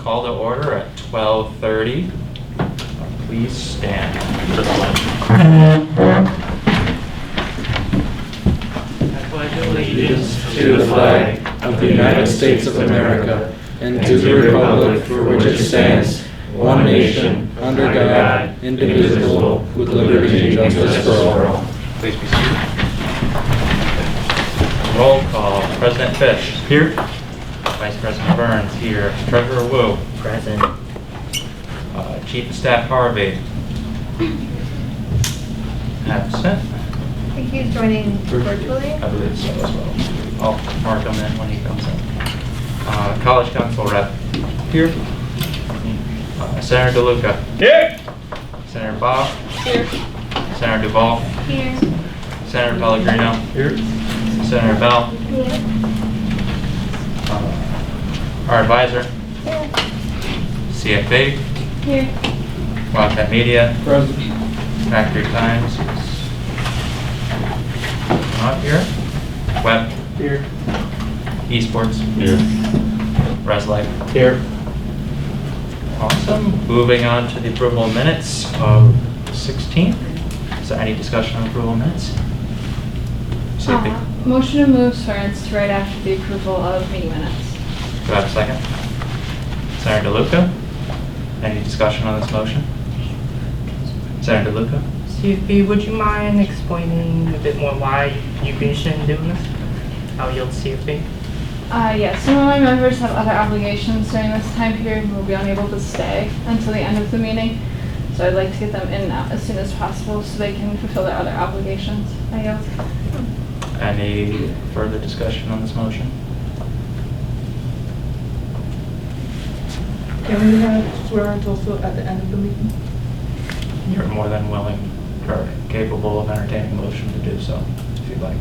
call to order at 12:30. Please stand for the pledge. I pledge allegiance to the flag of the United States of America and to the republic for which it stands, one nation, under God, indivisible, with liberty and justice for all. Please be seated. Roll call. President Fish. Here. Vice President Burns. Here. Treasurer Wu. Present. Chief of Staff Harvey. Absent. I think he's joining virtually. I believe so as well. I'll mark him in when he comes in. College Council Rep. Here. Senator DeLuca. Here. Senator Bob. Here. Senator Duvall. Here. Senator Pellegrino. Here. Senator Bell. Here. Our advisor. Here. CFB. Here. Wildcat Media. Present. Factory Times. Not here. Web. Here. Esports. Here. Reslight. Here. Awesome. Moving on to the approval of minutes of 16th. Is there any discussion on approval of minutes? CFB. Motion to move swearance to right after the approval of meeting minutes. Do I have a second? Senator DeLuca. Any discussion on this motion? Senator DeLuca. CFB, would you mind explaining a bit more why you've been interested in doing this? I'll yield to CFB. Yes, some of my members have other obligations during this time period and will be unable to stay until the end of the meeting. So I'd like to get them in and out as soon as possible so they can fulfill their other obligations. I yield. Any further discussion on this motion? Can we have swearance also at the end of the meeting? You're more than willing or capable of entertaining a motion to do so, if you'd like.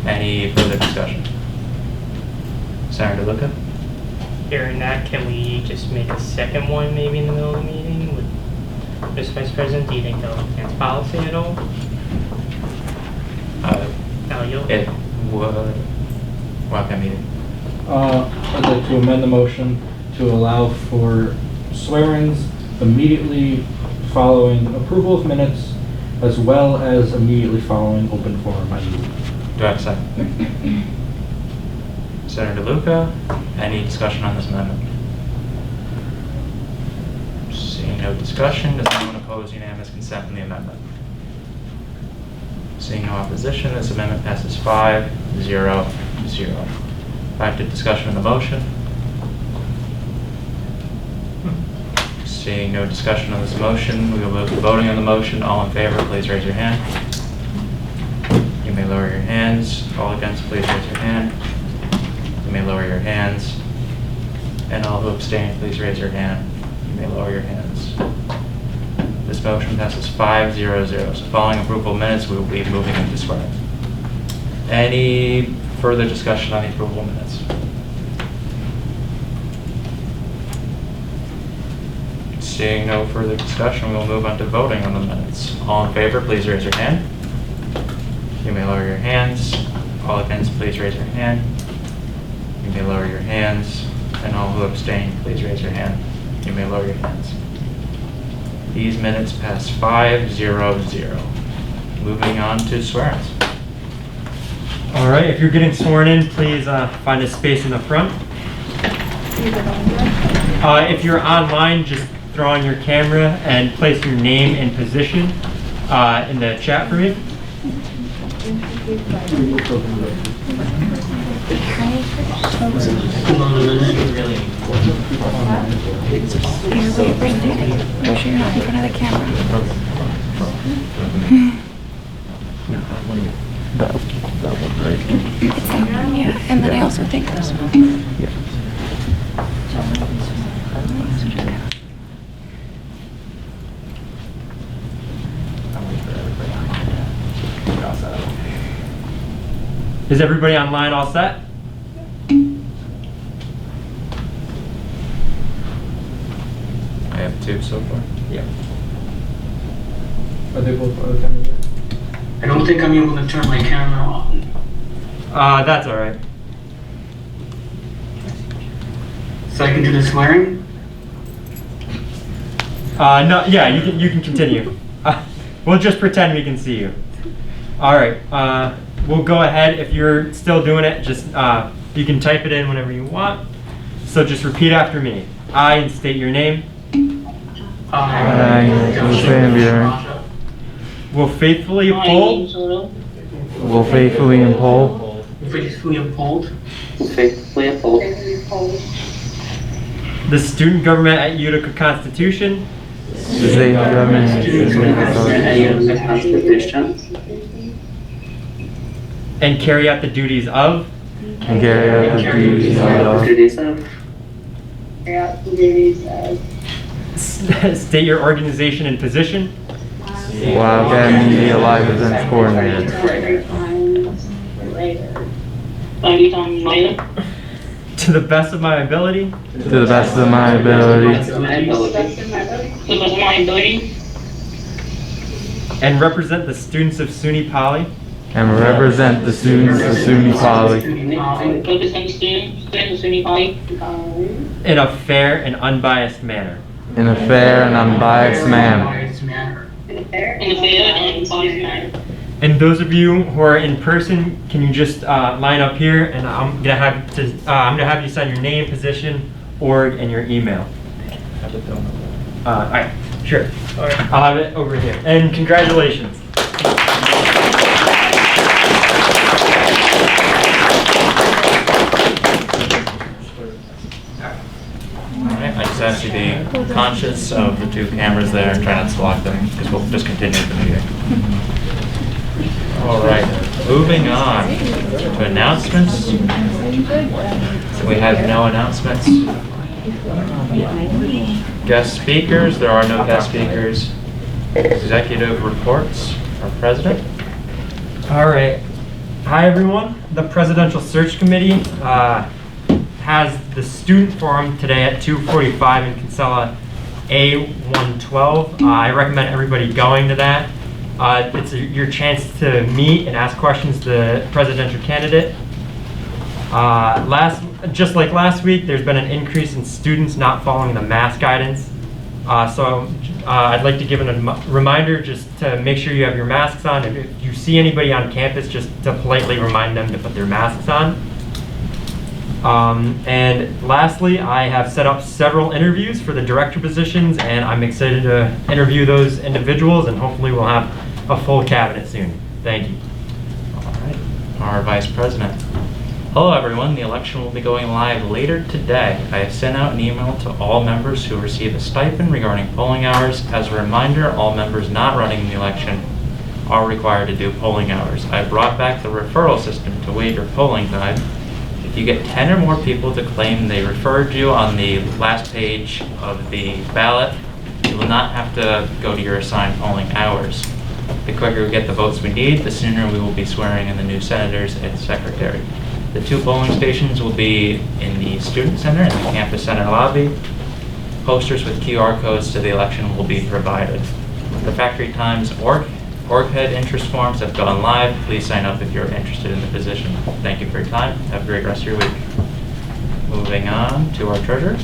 Any further discussion? Senator DeLuca? Hearing that, can we just make a second one maybe in the middle of the meeting with Mr. Vice President? Do you think that'll enhance policy at all? I'll yield. It would. Welcome meeting. I'd like to amend the motion to allow for swearings immediately following approval of minutes, as well as immediately following open forum. Do I have a second? Senator DeLuca, any discussion on this amendment? Seeing no discussion, does anyone oppose unanimous consent on the amendment? Seeing no opposition, this amendment passes 5-0-0. Back to discussion on the motion. Seeing no discussion on this motion, we will move to voting on the motion. All in favor, please raise your hand. You may lower your hands. All against, please raise your hand. You may lower your hands. And all who abstain, please raise your hand. You may lower your hands. This motion passes 5-0-0. So following approval of minutes, we will be moving into swearing. Any further discussion on the approval of minutes? Seeing no further discussion, we will move on to voting on the minutes. All in favor, please raise your hand. You may lower your hands. All against, please raise your hand. You may lower your hands. And all who abstain, please raise your hand. You may lower your hands. These minutes pass 5-0-0. Moving on to swearings. All right, if you're getting sworn in, please find a space in the front. If you're online, just throw on your camera and place your name and position in the chat for me. Make sure you're not in front of the camera. That one, right? It's that one, yeah. And then I also think this one. Yeah. Is everybody online all set? I have 2 so far. Yeah. Are they both coming in? I don't think I'm able to turn my camera on. That's all right. So I can do the swearing? No, yeah, you can continue. We'll just pretend we can see you. All right, we'll go ahead. If you're still doing it, just you can type it in whenever you want. So just repeat after me. I, and state your name. I, Jose Vieira, Will faithfully uphold will faithfully uphold Faithfully uphold the student government at Utica Constitution the state government the Constitution and carry out the duties of and carry out the duties of state your organization and position Wildcat Media Live Events Coordinator to the best of my ability to the best of my ability and represent the students of SUNY Poly and represent the students of SUNY Poly in a fair and unbiased manner. in a fair and unbiased manner. And those of you who are in person, can you just line up here, and I'm gonna have you sign your name, position, org, and your email. All right, sure. All right. I'll have it over here. And congratulations. Alright, I just ask you to be conscious of the two cameras there and try not to lock them, because we'll just continue the meeting. Alright, moving on to announcements. We have no announcements. Guest speakers, there are no guest speakers. Executive reports, our president. All right. Hi, everyone. The Presidential Search Committee has the student forum today at 2:45 in Kinsella A112. I recommend everybody going to that. It's your chance to meet and ask questions to the presidential candidate. Just like last week, there's been an increase in students not following the mask guidance. I'd like to give a reminder just to make sure you have your masks on. If you see anybody on campus, just to politely remind them to put their masks on. And lastly, I have set up several interviews for the director positions, and I'm excited to interview those individuals, and hopefully we'll have a full cabinet soon. Thank you. All right, our vice president. Hello everyone, the election will be going live later today. I have sent out an email to all members who receive a stipend regarding polling hours. As a reminder, all members not running the election are required to do polling hours. I brought back the referral system to waive your polling time. If you get 10 or more people to claim they referred you on the last page of the ballot, you will not have to go to your assigned polling hours. The quicker we get the votes we need, the sooner we will be swearing in the new senators and secretary. The two polling stations will be in the Student Center and the Campus Center lobby. Posters with QR codes to the election will be provided. The Factory Times org head interest forms have gone live. Please sign up if you're interested in the position. Thank you for your time. Have a great rest of your week. Moving on to our treasurer.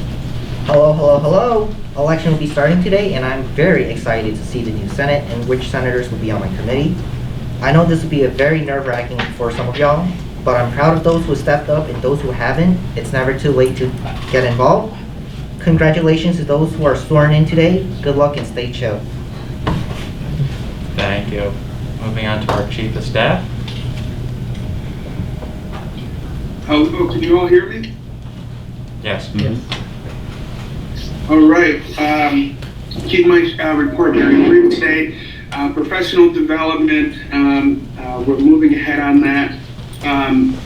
Hello, hello, hello. Election will be starting today, and I'm very excited to see the new Senate and which senators will be on my committee. I know this will be a very nerve-wracking for some of y'all, but I'm proud of those who stepped up and those who haven't. It's never too late to get involved. Congratulations to those who are sworn in today. Good luck and stay chill. Thank you. Moving on to our chief of staff. Hello, can you all hear me? Yes. All right. Keep my report very brief today. Professional development, we're moving ahead on that.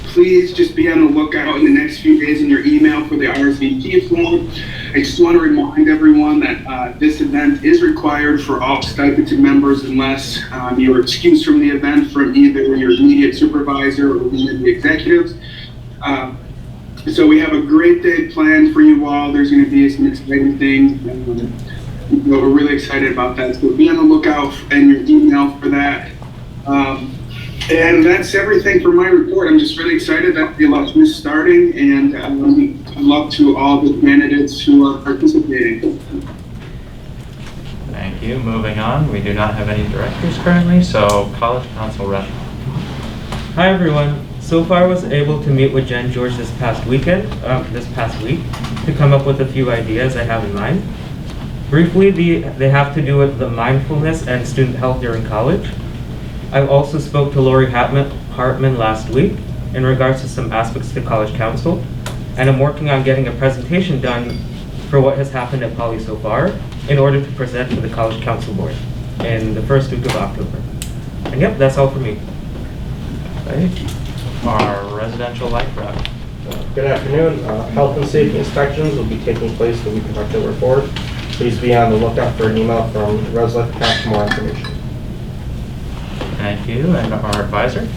Please just be on the lookout in the next few days in your email for the RSVP form. I just want to remind everyone that this event is required for all stipended members unless you're excused from the event from either your immediate supervisor or one of the executives. So we have a great day planned for you all. There's going to be some exciting things. We're really excited about that. So be on the lookout in your email for that. And that's everything for my report. I'm just really excited that the election is starting, and good luck to all the candidates who are participating. Thank you. Moving on, we do not have any directors currently, so College Council Rep. Hi everyone. So far I was able to meet with Jen George this past week, to come up with a few ideas I have in mind. Briefly, they have to do with the mindfulness and student health during college. I also spoke to Lori Hartman last week in regards to some aspects to College Council, and I'm working on getting a presentation done for what has happened at Poly so far in order to present to the College Council Board in the first week of October. And yep, that's all for me. Okay. Our residential life rep. Good afternoon. Health and safety inspections will be taking place the week of October 4th. Please be on the lookout for an email from Res Life Account for more information. Thank you. And our advisor?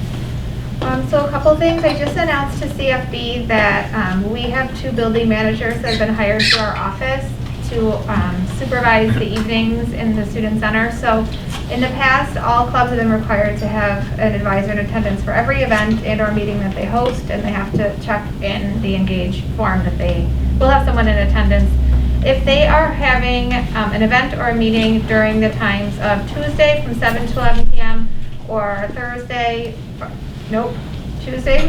So a couple things. I just announced to CFB that we have 2 building managers that have been hired to our office to supervise the evenings in the student center. So in the past, all clubs have been required to have an advisor in attendance for every event and or meeting that they host, and they have to check in the engage form that they will have someone in attendance. If they are having an event or a meeting during the times of Tuesday from 7 to 11 p.m. or Tuesday from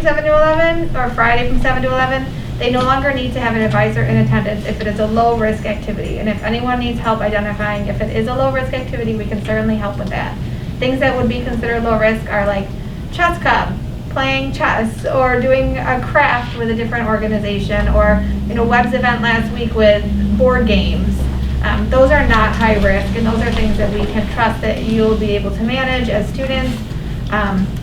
7 to 11 or Friday from 7 to 11, they no longer need to have an advisor in attendance if it is a low-risk activity. And if anyone needs help identifying if it is a low-risk activity, we can certainly help with that. Things that would be considered low-risk are like chess club, playing chess, or doing a craft with a different organization, or Webb's event last week with board games. Those are not high risk, and those are things that we can trust that you'll be able to manage as students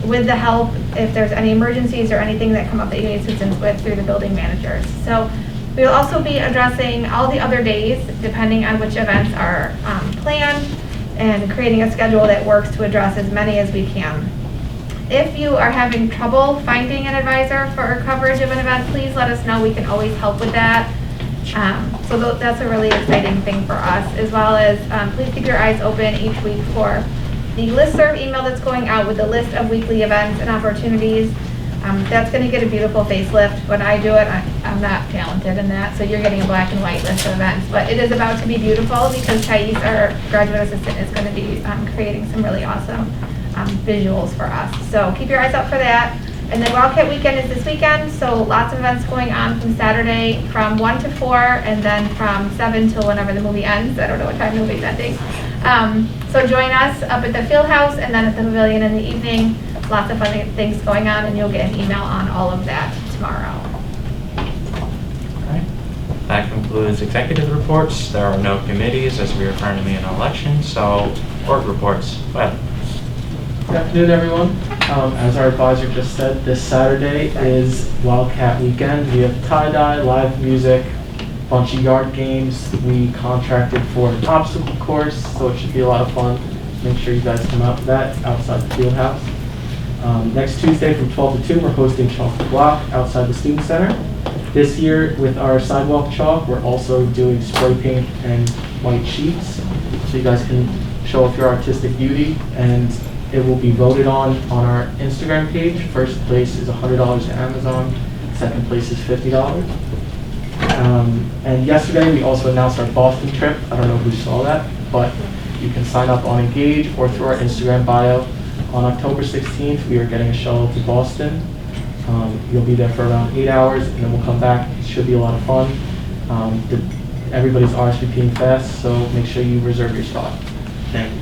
with the help if there's any emergencies or anything that come up that you need assistance with through the building managers. So we will also be addressing all the other days depending on which events are planned, and creating a schedule that works to address as many as we can. If you are having trouble finding an advisor for coverage of an event, please let us know. We can always help with that. So that's a really exciting thing for us, as well as please keep your eyes open each week for the listserv email that's going out with the list of weekly events and opportunities. That's going to get a beautiful facelift. When I do it, I'm not talented in that, so you're getting a black and white list of events. But it is about to be beautiful because Thais, our graduate assistant, is going to be creating some really awesome visuals for us. So keep your eyes out for that. And then Wildcat Weekend is this weekend, so lots of events going on from Saturday from 1 to 4, and then from 7 till whenever the movie ends. I don't know what time the movie's ending. So join us up at the field house and then at the pavilion in the evening. Lots of fun things going on, and you'll get an email on all of that tomorrow. All right. That concludes executive reports. There are no committees as we are currently in an election, so board reports. Well. Good afternoon, everyone. As our advisor just said, this Saturday is Wildcat Weekend. We have tie-dye, live music, bunch of yard games. We contracted for an obstacle course, so it should be a lot of fun. Make sure you guys come out for that outside the field house. Next Tuesday from 12 to 2, we're hosting Chalk the Block outside the Student Center. This year, with our sidewalk chalk, we're also doing spray paint and white sheets, so you guys can show off your artistic beauty, and it will be voted on our Instagram page. First place is $100 to Amazon. Second place is $50. And yesterday we also announced our Boston trip. I don't know who saw that, but you can sign up on Engage or through our Instagram bio. On October 16th, we are getting a shuttle to Boston. You'll be there for around 8 hours, and then we'll come back. It should be a lot of fun. Everybody's RSVPing fast, so make sure you reserve your spot. Thank you.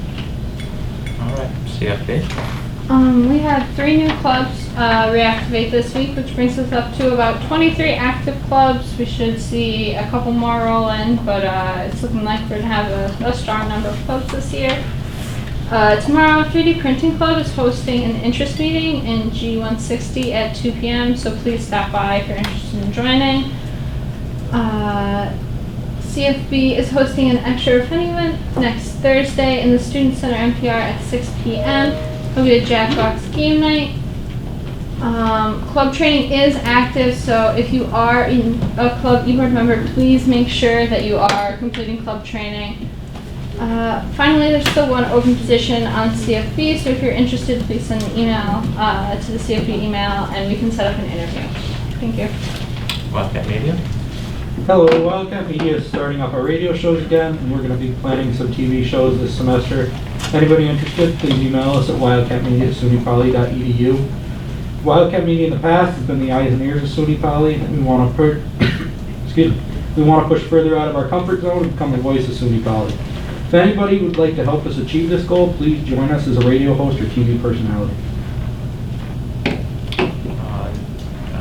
All right, CFB. We had 3 new clubs reactivate this week, which brings us up to about 23 active clubs. We should see a couple more roll in, but it's looking like we're going to have a strong number of clubs this year. Tomorrow, 3D Printing Club is hosting an interest meeting in G160 at 2 p.m., so please stop by if you're interested in joining. CFB is hosting an extra funny event next Thursday in the Student Center NPR at 6 p.m. It'll be a Jackbox game night. Club training is active, so if you are in a club e-board member, please make sure that you are completing club training. Finally, there's still 1 open position on CFB, so if you're interested, please send an email to the CFB email, and we can set up an interview. Thank you. Wildcat Media. Hello, Wildcat Media is starting up our radio shows again, and we're going to be planning some TV shows this semester. Anybody interested, please email us at wildcatmedia@sunypoly.edu. Wildcat Media in the past has been the eyes and ears of SUNY Poly, and we want to push further out of our comfort zone and become the voice of SUNY Poly. If anybody would like to help us achieve this goal, please join us as a radio host or TV personality. I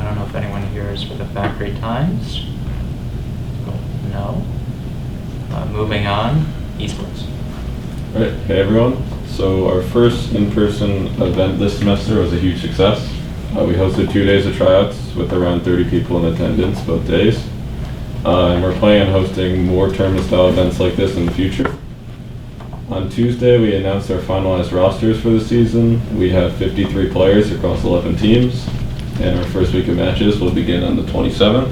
don't know if anyone here is for the Factory Times. No. Moving on, Eastwards. Alright, hey everyone. So our first in-person event this semester was a huge success. We hosted 2 days of tryouts with around 30 people in attendance both days. And we're planning on hosting more tournament-style events like this in the future. On Tuesday, we announced our finalized rosters for the season. We have 53 players across 11 teams, and our first week of matches will begin on the 27th.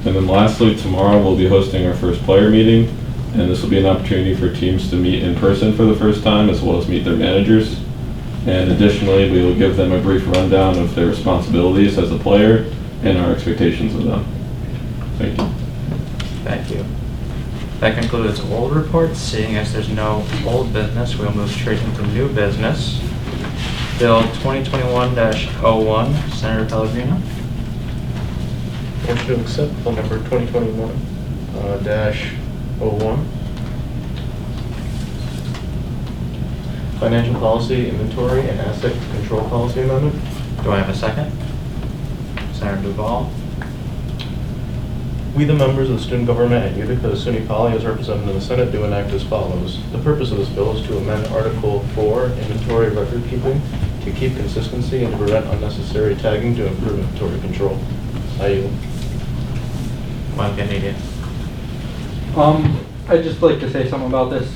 And then lastly, tomorrow we'll be hosting our first player meeting, and this will be an opportunity for teams to meet in person for the first time, as well as meet their managers. And additionally, we will give them a brief rundown of their responsibilities as a player and our expectations of them. Thank you. Thank you. That concludes old reports. Seeing as there's no old business, we'll move straight into new business. Bill 2021-01, Senator Pellegrino. Motion to accept bill number 2021-01. Financial policy, inventory, and asset control policy amendment. Do I have a second? Senator Duval. We, the members of the student government at Utica, SUNY Poly, as represented in the Senate, do enact as follows. The purpose of this bill is to amend Article 4, Inventory Record Keeping, to keep consistency and to prevent unnecessary tagging to improve inventory control. I yield. Wildcat Media. I'd just like to say something about this.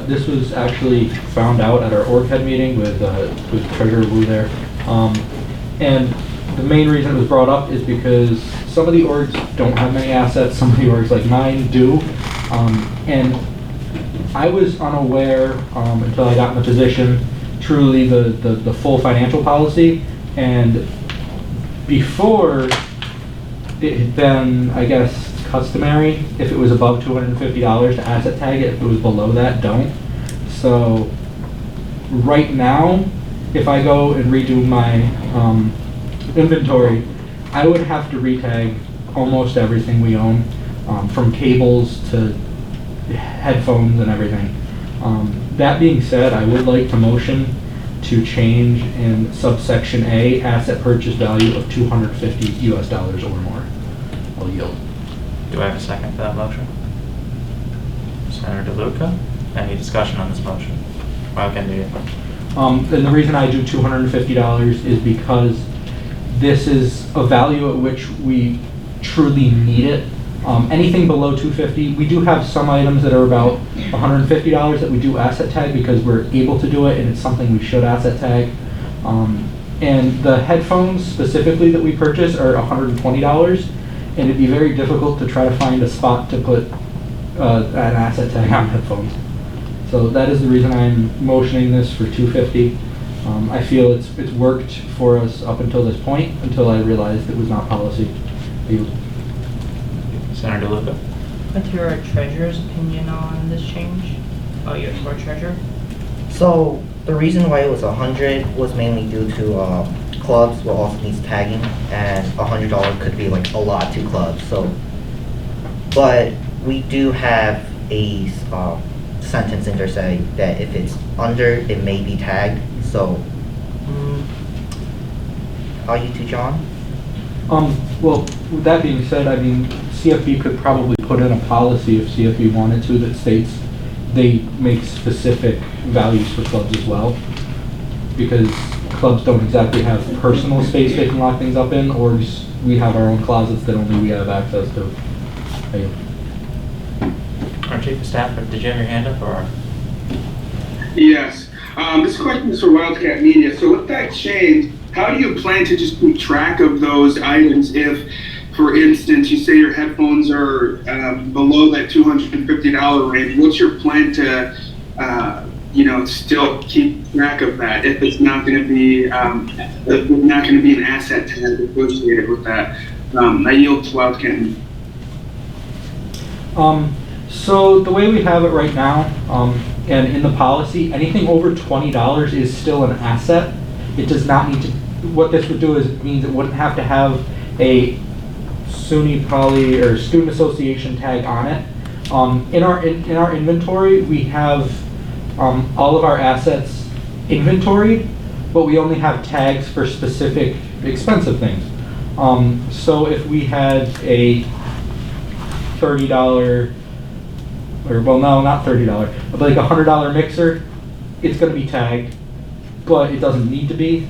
This was actually found out at our org head meeting with Treasurer Wu there. And the main reason it was brought up is because some of the orgs don't have many assets, some of the orgs like mine do. And I was unaware until I got in the position, truly the full financial policy. And before, it had been, I guess, customary, if it was above $250 to asset tag it. If it was below that, don't. So right now, if I go and redo my inventory, I would have to retag almost everything we own, from cables to headphones and everything. That being said, I would like to motion to change in subsection A, asset purchase value of $250 US or more. I'll yield. Do I have a second for that motion? Senator DeLuca. Any discussion on this motion? Wildcat Media. And the reason I do $250 is because this is a value at which we truly need it. Anything below $250, we do have some items that are about $150 that we do asset tag because we're able to do it and it's something we should asset tag. And the headphones specifically that we purchase are $120, and it'd be very difficult to try to find a spot to put an asset tag on headphones. So that is the reason I'm motioning this for $250. I feel it's worked for us up until this point, until I realized it was not policy. Senator DeLuca. What's your treasurer's opinion on this change? Oh, your treasurer? So the reason why it was 100 was mainly due to clubs will also needs tagging, and $100 could be like a lot to clubs. So, but we do have a sentence in there say that if it's under, it may be tagged. So, are you to John? Well, with that being said, I mean, CFB could probably put in a policy if CFB wanted to that states they make specific values for clubs as well, because clubs don't exactly have personal space they can lock things up in, or we have our own closets that only we have access to. Our Chief of Staff, did you have your hand up, or? Yes. This question is for Wildcat Media. So with that change, how do you plan to just keep track of those items if, for instance, you say your headphones are below that $250 range? What's your plan to, still keep track of that if it's not going to be an asset tag associated with that? I yield to Wildcat Media. So the way we have it right now, and in the policy, anything over $20 is still an asset. It does not need to, what this would do is it means it wouldn't have to have a SUNY Poly or Student Association tag on it. In our inventory, we have all of our assets inventoried, but we only have tags for specific expensive things. So if we had a $30, or well, no, not $30, but like a $100 mixer, it's going to be tagged, but it doesn't need to be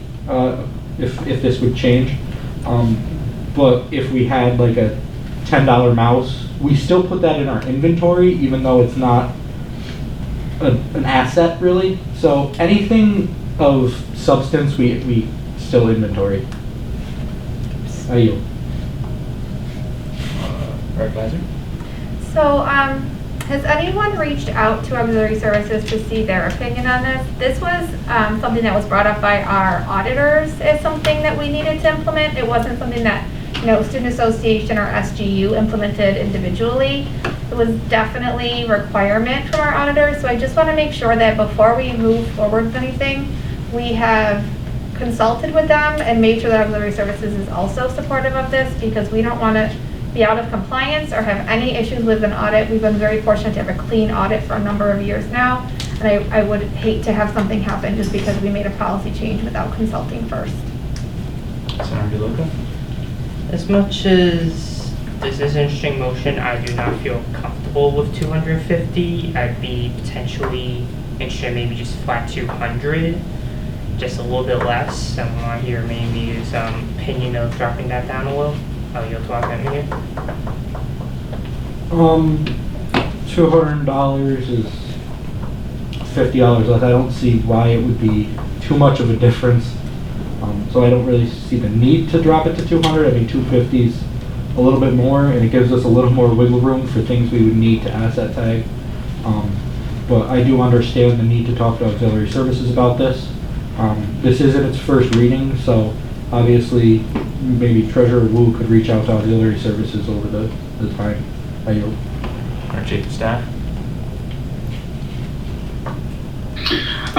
if this would change. But if we had like a $10 mouse, we still put that in our inventory, even though it's not an asset really. So anything of substance, we still inventory. I yield. Our advisor? So, has anyone reached out to auxiliary services to see their opinion on this? This was something that was brought up by our auditors as something that we needed to implement. It wasn't something that, Student Association or SGU implemented individually. It was definitely a requirement from our auditors. So I just want to make sure that before we move forward with anything, we have consulted with them and made sure that auxiliary services is also supportive of this, because we don't want to be out of compliance or have any issues with an audit. We've been very fortunate to have a clean audit for a number of years now, and I would hate to have something happen just because we made a policy change without consulting first. Senator DeLuca? As much as this is an interesting motion, I do not feel comfortable with 250. I'd be potentially interested in maybe just flat 200, just a little bit less. I want to hear maybe his opinion of dropping that down a little. How you'll talk at me here? $200 is $50 less. I don't see why it would be too much of a difference. So I don't really see the need to drop it to 200. I mean, 250 is a little bit more, and it gives us a little more wiggle room for things we would need to asset tag. But I do understand the need to talk to auxiliary services about this. This is in its first reading, so obviously maybe Treasurer Wu could reach out to auxiliary services over the time. I yield. Our Chief of Staff?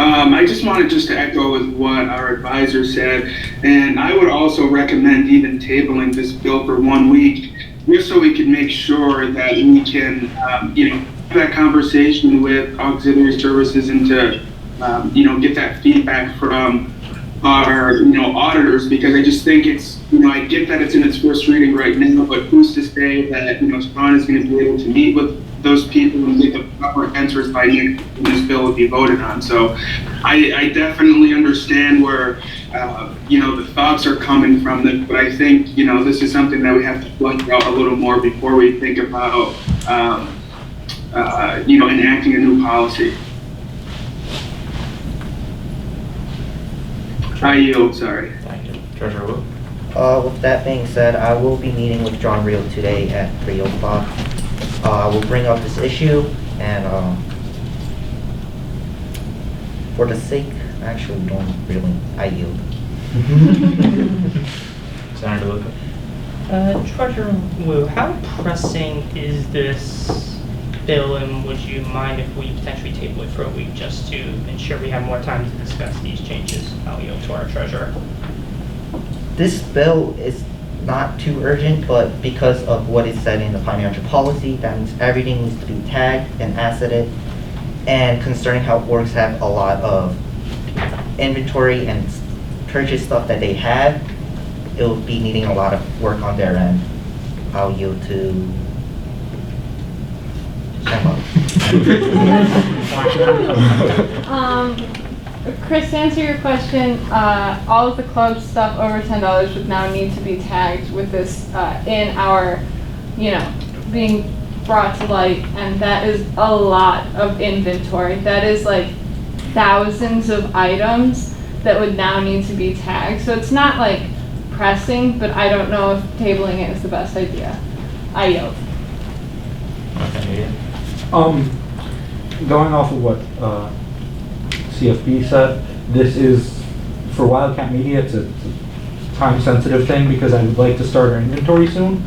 I just wanted to echo with what our advisor said, and I would also recommend even tabling this bill for 1 week, just so we can make sure that we can, have that conversation with auxiliary services and to, get that feedback from our, auditors, because I just think it's, I get that it's in its first reading right now, but who's to say that, Spawn is going to be able to meet with those people and get the proper answers by next when this bill will be voted on. So I definitely understand where, the thoughts are coming from, but I think, this is something that we have to flesh out a little more before we think about, enacting a new policy. I yield, sorry. Thank you. Treasurer Wu? With that being said, I will be meeting with John Reel today at 3 o'clock. I will bring up this issue, and for the sake, actually don't really, I yield. Senator DeLuca? Treasurer Wu, how pressing is this bill, and would you mind if we potentially table it for a week just to ensure we have more time to discuss these changes? I'll yield to our treasurer. This bill is not too urgent, but because of what is said in the financial policy, that means everything needs to be tagged and asseted. And concerning how orgs have a lot of inventory and purchase stuff that they have, it will be needing a lot of work on their end. I'll yield to Emma. Chris, to answer your question, all of the club stuff over $10 would now need to be tagged with this in our, being brought to light, and that is a lot of inventory. That is like thousands of items that would now need to be tagged. So it's not like pressing, but I don't know if tabling it is the best idea. I yield. Okay, Going off of what CFP said, this is, for Wildcat Media, it's a time-sensitive thing because I would like to start our inventory soon.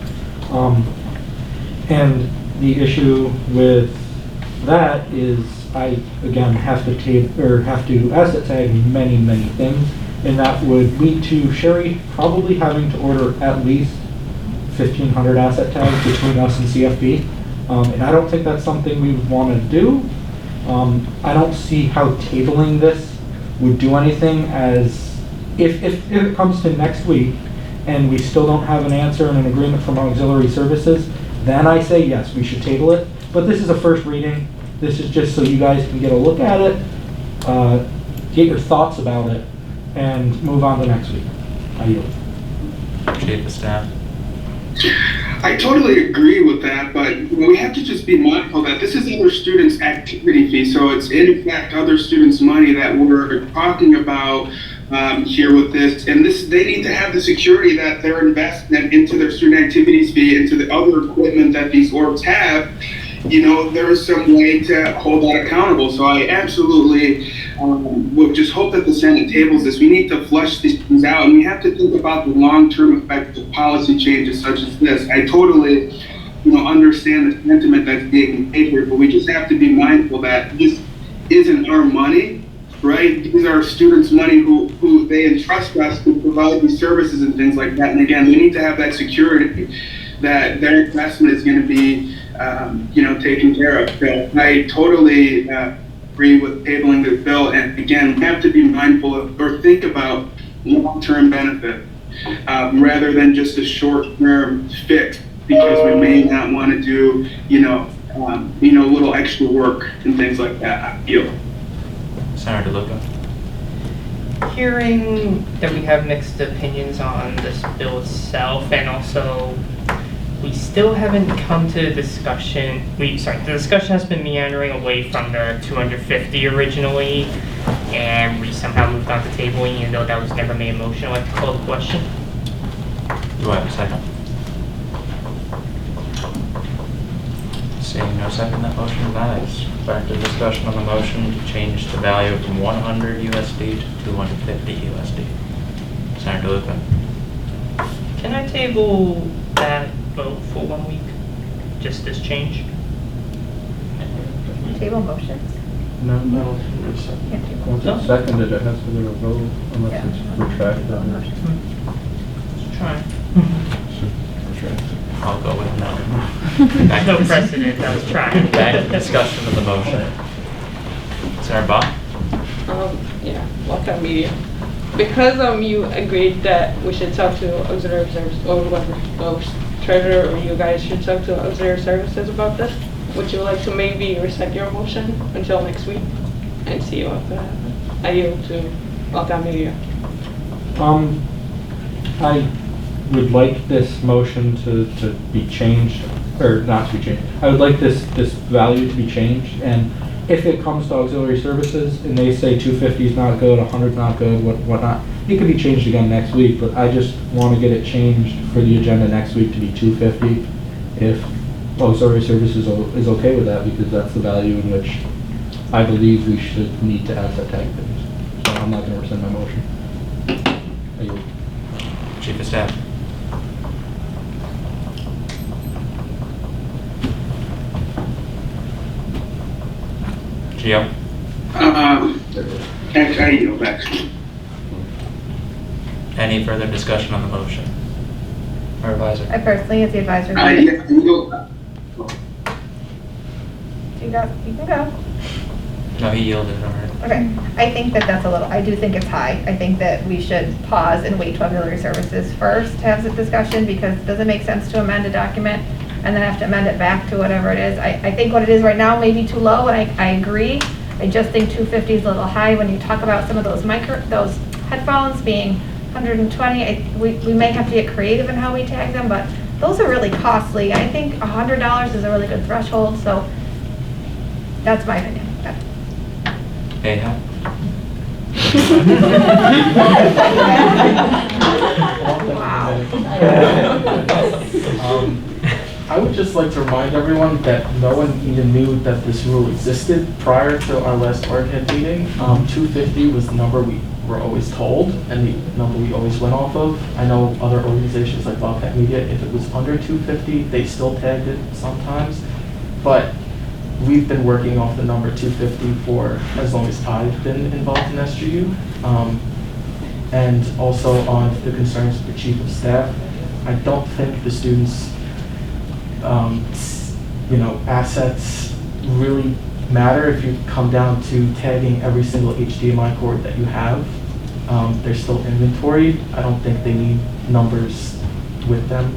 And the issue with that is I, again, have to asset tag many, many things, and that would lead to Sherry probably having to order at least 1,500 asset tags between us and CFP. And I don't think that's something we would want to do. I don't see how tabling this would do anything, as if it comes to next week and we still don't have an answer and an agreement from auxiliary services, then I say yes, we should table it. But this is a first reading. This is just so you guys can get a look at it, get your thoughts about it, and move on to next week. I yield. Chief of Staff. I totally agree with that, but we have to just be mindful that this is other students' activity fee, so it's in fact other students' money that we're talking about here with this, and they need to have the security that their investment into their student activities fee, into the other equipment that these orgs have, there is some way to hold that accountable. So I absolutely would just hope that the Senate tables this. We need to flush these things out, and we have to think about the long-term effect of policy changes such as this. I totally, understand the sentiment that's being made here, but we just have to be mindful that this isn't our money, right? These are students' money who they entrust us to provide these services and things like that. And again, we need to have that security that their investment is going to be taken care of. So I totally agree with tabling this bill, and again, we have to be mindful of or think about long-term benefit rather than just a short-term fix, because we may not want to do little extra work and things like that. I feel. Senator DeLuca. Hearing that we have mixed opinions on this bill itself, and also we still haven't come to a discussion. The discussion has been meandering away from the 250 originally, and we somehow moved on to tabling, even though that was never made a motion. I'd like to call the question. Do I have a second? Seeing no second, that motion dies. Back to discussion on the motion to change the value from 100 USD to 250 USD. Senator DeLuca. Can I table that vote for 1 week? Just this change? Table motions. No. Can't table. Once it's seconded, it has to go to a vote unless Yeah. it's retracted. Let's try. I'll go with no. No precedent, I was trying. Back to discussion of the motion. Senator Bob? Yeah, welcome media. Because you agreed that we should talk to auxiliary service or whoever, treasurer or you guys should talk to auxiliary services about this, would you like to maybe rescind your motion until next week and see what happens? I yield to welcome media. I would like this motion to be changed, or not to be changed. I would like this value to be changed, and if it comes to auxiliary services and they say 250 is not good, 100 is not good, whatnot, it could be changed again next week, but I just want to get it changed for the agenda next week to be 250 if auxiliary services is okay with that, because that's the value in which I believe we should need to asset tag things. So I'm not going to rescind my motion. Chief of Staff. Gio? I yield back. Any further discussion on the motion? Or advisor? I personally, as the advisor. Yeah, You can go. No, he yielded already. Okay, I think that's I do think it's high. I think that we should pause and wait to auxiliary services first to have the discussion, because it doesn't make sense to amend a document and then have to amend it back to whatever it is. I think what it is right now may be too low, and I agree. I just think 250 is a little high when you talk about some of those headphones being 120. We may have to get creative in how we tag them, but those are really costly. I think $100 is a really good threshold, so that's my opinion. Ahab? I would just like to remind everyone that no one even knew that this rule existed prior to our last ORCAD meeting. 250 was the number we were always told and the number we always went off of. I know other organizations like Wildcat Media, if it was under 250, they still tagged it sometimes. But we've been working off the number 250 for as long as I've been involved in SGU. And also on the concerns of the chief of staff, I don't think the students' assets really matter if you come down to tagging every single HDMI cord that you have. They're still inventoried. I don't think they need numbers with them.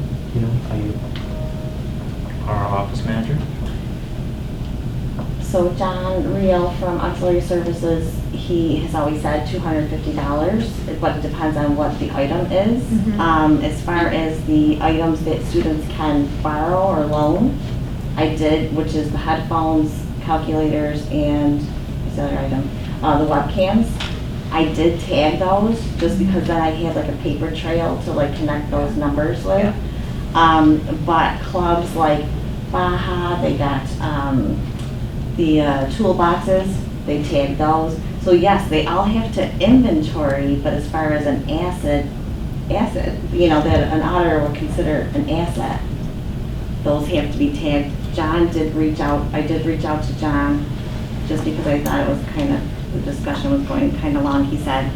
Our office manager. So John Reel from Auxiliary Services, he has always said $250, but it depends on what the item is. As far as the items that students can borrow or loan, I did, which is the headphones, calculators, and what's the other item? The webcams. I did tag those just because then I had like a paper trail to like connect those numbers with. But clubs like Baja, they got the toolboxes, they tag those. So yes, they all have to inventory, but as far as an asset, that an auditor would consider an asset, those have to be tagged. I did reach out to John just because I thought it was the discussion was going kind of long. He said,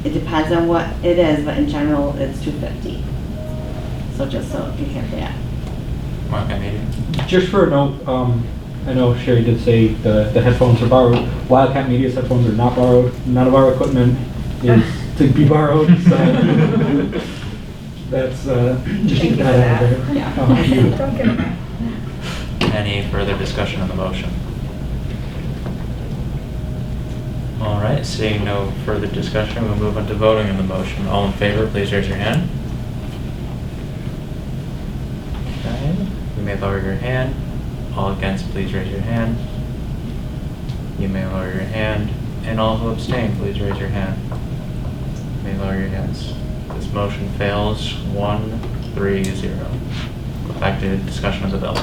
it depends on what it is, but in general, it's $250. So just so you have that. Just for a note, I know Sherry did say the headphones are borrowed. Wildcat Media's headphones are not borrowed. None of our equipment is to be borrowed, so that's just keep that out there. Don't get it. Any further discussion on the motion? All right, seeing no further discussion, we'll move on to voting on the motion. All in favor, please raise your hand. Okay, you may lower your hand. All against, please raise your hand. You may lower your hand. And all who abstain, please raise your hand. You may lower your hands. This motion fails 1-3-0. Back to discussion of the bill.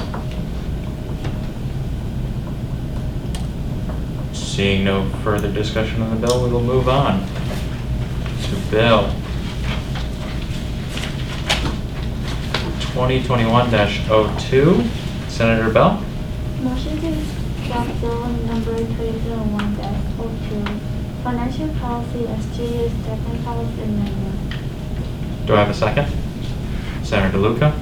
Seeing no further discussion on the bill, we will move on to Bill 2021-02. Senator Bell. Motion to adopt bill number 2001-02, financial policy SGU stipend policy amendment. Do I have a second? Senator DeLuca.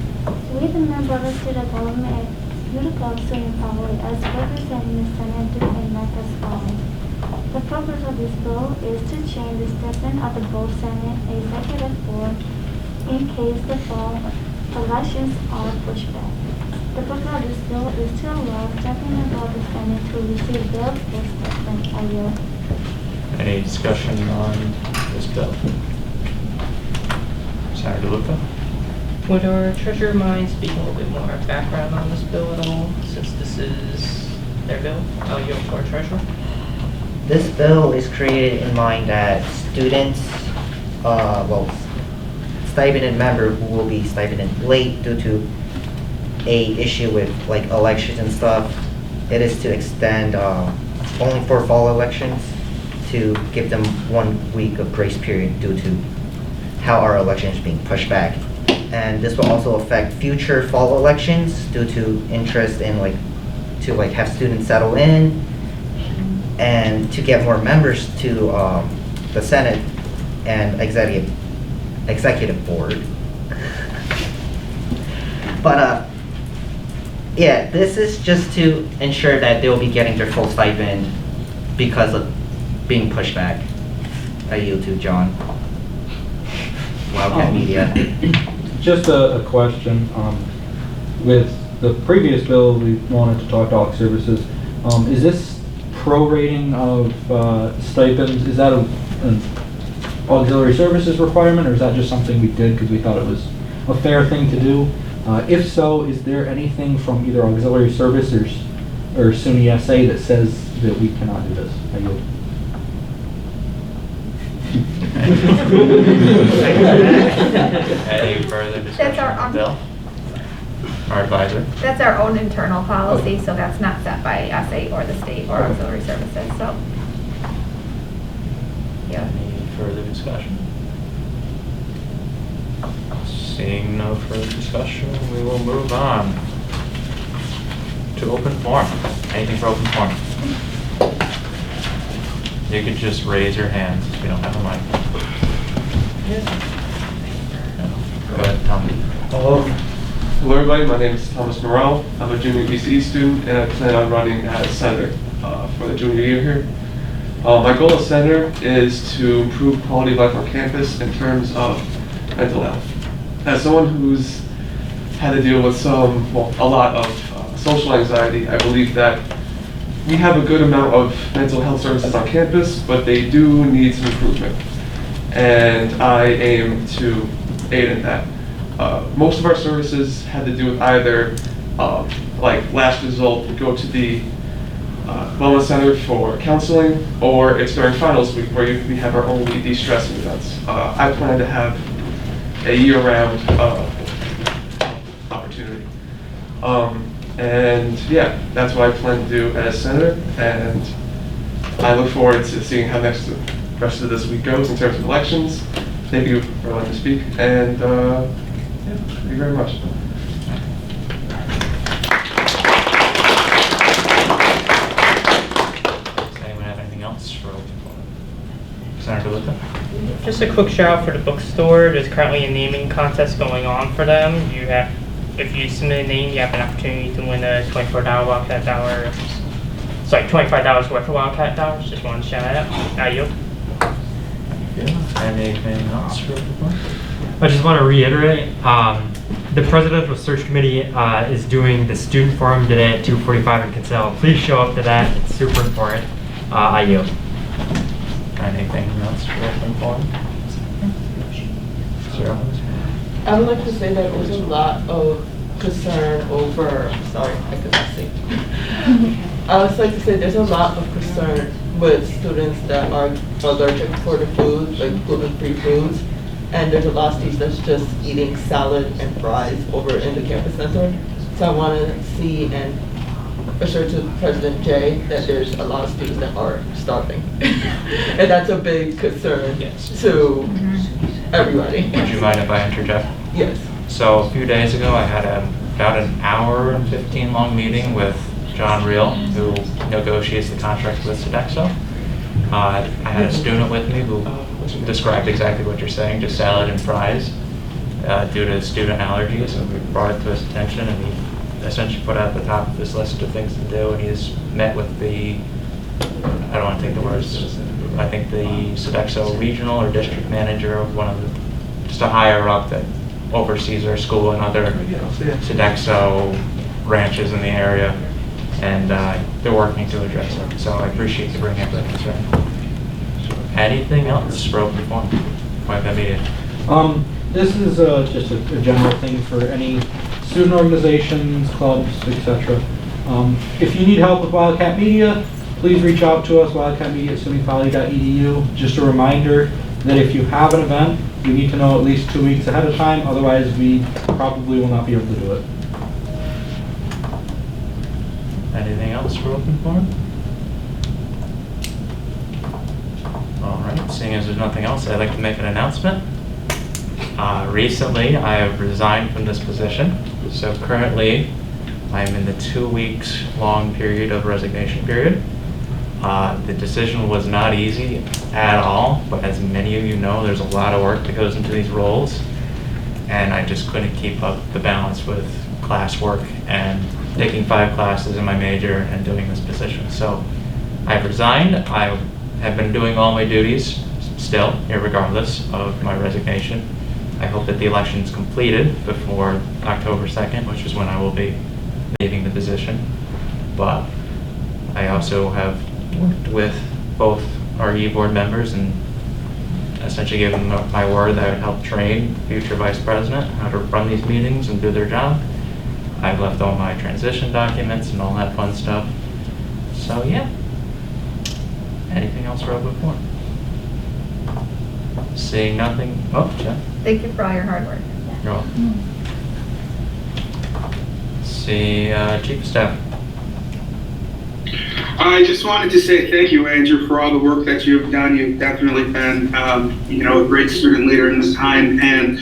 We, the member of the government at Utica, SUNY as representing the Senate, do enact as follows. The purpose of this bill is to change the stipend of the board Senate Executive Board in case the fall elections are pushed back. The purpose of this bill is to allow stepping above the Senate to receive their full stipend a year. Any discussion on this bill? Senator DeLuca. Would our treasurer mind speaking a little bit more background on this bill at all, since this is their bill? I'll yield to our treasurer. This bill is created in mind that students, stipended member who will be stipended late due to a issue with like elections and stuff, it is to extend only for fall elections to give them 1 week of grace period due to how our election is being pushed back. And this will also affect future fall elections due to interest in to have students settle in and to get more members to the Senate and executive board. But yeah, this is just to ensure that they will be getting their full stipend because of being pushed back. I yield to John. Wildcat Media. Just a question. With the previous bill, we wanted to talk to Aux Services. Is this prorating of stipends? Is that an auxiliary services requirement, or is that just something we did because we thought it was a fair thing to do? If so, is there anything from either auxiliary services or SUNY SA that says that we cannot do this? I yield. Any further discussion on the bill? Our advisor. That's our own internal policy, so that's not set by SA or the state or auxiliary services, so. Yeah. Any further discussion? Seeing no further discussion, we will move on to open forum. Anything for open forum? You could just raise your hands if you don't have a mic. Go ahead, Tom. Hello. Hello, everybody. My name is Thomas Morrell. I'm a junior BCE student, and I plan on running as senator for the junior year here. My goal as senator is to improve quality of life on campus in terms of mental health. As someone who's had to deal with a lot of social anxiety, I believe that we have a good amount of mental health services on campus, but they do need some improvement. And I aim to aid in that. Most of our services had to do with either, like last result, we go to the wellness center for counseling, or it's during finals week where we have our own de-stressing events. I plan to have a year-round opportunity. And yeah, that's what I plan to do as senator, and I look forward to seeing how the rest of this week goes in terms of elections. Thank you for letting me speak, and yeah, thank you very much. Does anyone have anything else for open forum? Senator Utica? Just a quick shout out for the bookstore. There's currently a naming contest going on for them. If you submit a name, you have an opportunity to win a $24 Wildcat Dollar. Sorry, $25 worth of Wildcat Dollars. Just wanted to shout that out. You. Anything else for open forum? I just want to reiterate, the Presidential Search Committee is doing the student forum today at 2:45 in Kinsale. Please show up to that. It's super important. I yield. Anything else for open forum? Zero. I would like to say that there's a lot of concern over, sorry, I couldn't see. I would like to say there's a lot of concern with students that are allergic for the food, like gluten-free foods. And there's a lot of students that's just eating salad and fries over in the campus center. So I want to see and assure to President Jay that there's a lot of students that are starving. And that's a big concern to everybody. Would you mind if I interject? Yes. So a few days ago, I had about an hour and 15 long meeting with John Reel, who negotiates the contract with Sodexo. I had a student with me who described exactly what you're saying, just salad and fries, due to student allergies, and we brought it to his attention, and he essentially put out the top of his list of things to do, and he's met with the, I don't want to take the words, I think the Sodexo regional or district manager of one of the, just a higher up that oversees our school and other Sodexo branches in the area, and they're working to address it. So I appreciate you bringing up that concern. Anything else for open forum? Wildcat Media. This is just a general thing for any student organizations, clubs, etc. If you need help with Wildcat Media, please reach out to us, wildcatmedia@sunypoly.edu. Just a reminder that if you have an event, you need to know at least 2 weeks ahead of time, otherwise we probably will not be able to do it. Anything else for open forum? All right, seeing as there's nothing else, I'd like to make an announcement. Recently, I have resigned from this position, so currently I'm in the 2 weeks long period of resignation period. The decision was not easy at all, but as many of you know, there's a lot of work that goes into these roles, and I just couldn't keep up the balance with classwork and taking 5 classes in my major and doing this position. So I've resigned. I have been doing all my duties still, regardless of my resignation. I hope that the election is completed before October 2nd, which is when I will be leaving the position. But I also have worked with both our E-board members and essentially given them my word that I would help train future vice president how to run these meetings and do their job. I've left all my transition documents and all that fun stuff. So yeah. Anything else for open forum? Seeing nothing. Oh, Jen. Thank you for all your hard work. You're welcome. See, Chief of Staff. I just wanted to say thank you, Andrew, for all the work that you've done. You've definitely been, a great student leader in this time, and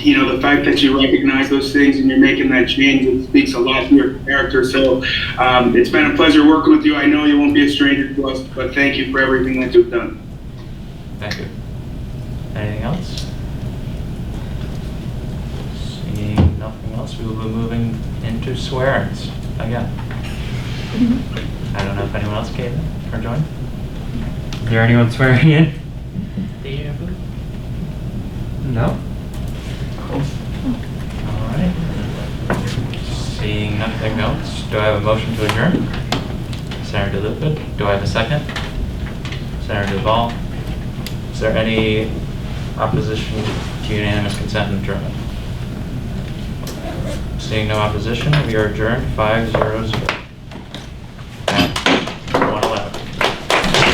you know, the fact that you recognize those things and you're making that change, it speaks a lot to your character. So it's been a pleasure working with you. I know you won't be a stranger to us, but thank you for everything that you've done. Thank you. Anything else? Seeing nothing else, we will be moving into swearings again. I don't know if anyone else came in or joined. Is there anyone swearing in? No? All right. Seeing nothing else, do I have a motion to adjourn? Senator Lupin, do I have a second? Senator Duval, is there any opposition to unanimous consent and adjournment? Seeing no opposition, we are adjourned 5-0-0.